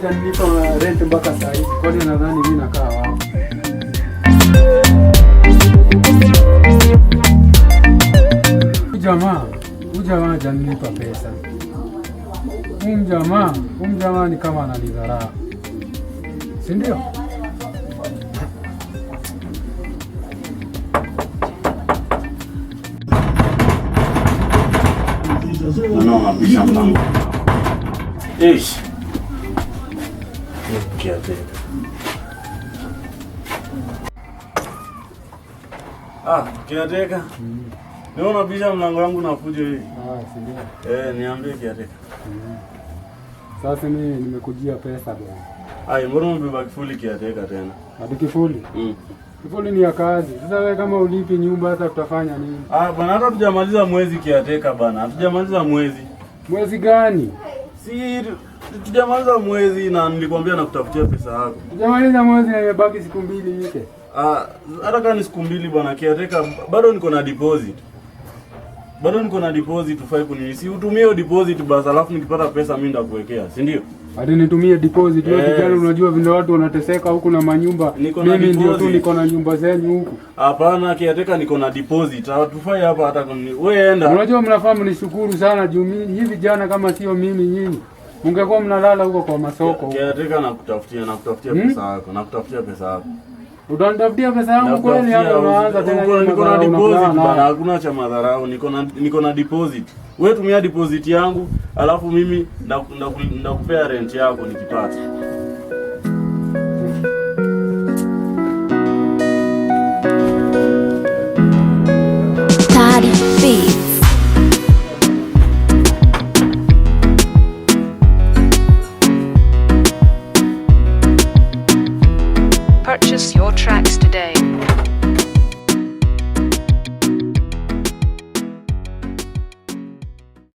hajanilipa rent mpaka saa hizi. Kwani nadhani mimi nakaa wapi? Huyu jamaa hajanilipa pesa. Huyu jamaa ni kama ananidharau. Si ndio? Naona bisha mlango. Kiateka. Kiateka. Naona bisha mlango wangu na fujo hii. Si ndio? Niambie kiateka. Sasa mimi nimekujia pesa bwana. Mbona umebeba kifuli kiateka tena? Hadi kifuli? Kifuli ni ya kazi. Sasa wewe kama ulipi nyumba hata tutafanya nini? Bwana, hata tujamaliza mwezi kiateka bwana. Hatujamaliza mwezi. Mwezi gani? Si tujamaliza mwezi na nilikwambia nakutafutia pesa yako. Tujamaliza mwezi na imebaki siku 2 yike. Hata kama ni siku 2 bwana kiateka, bado niko na deposit. Ufai kunini. Si utumie hiyo deposit basi, alafu nikipata pesa mimi ndakuwekea, si ndio? Hadi nitumie deposit. Wewe kijana unajua vile watu wanateseka huku na manyumba. Mimi ndio tu niko na nyumba zenyu huku. Hapana kiateka, niko na deposit. Hatufai hapa hata wewe enda. Unajua mnafahamu nishukuru sana juu mimi hivi jana kama sio mimi nyinyi mngekuwa mnalala huko kwa masoko. Kiateka nakutafutia pesa yako. Utanitafutia pesa yangu kweli hapo unaanza tena hiyo. Niko na deposit bana, hakuna cha madharau. Niko na deposit. Wewe tumia deposit yangu, alafu mimi ndakupea rent yako nikipata.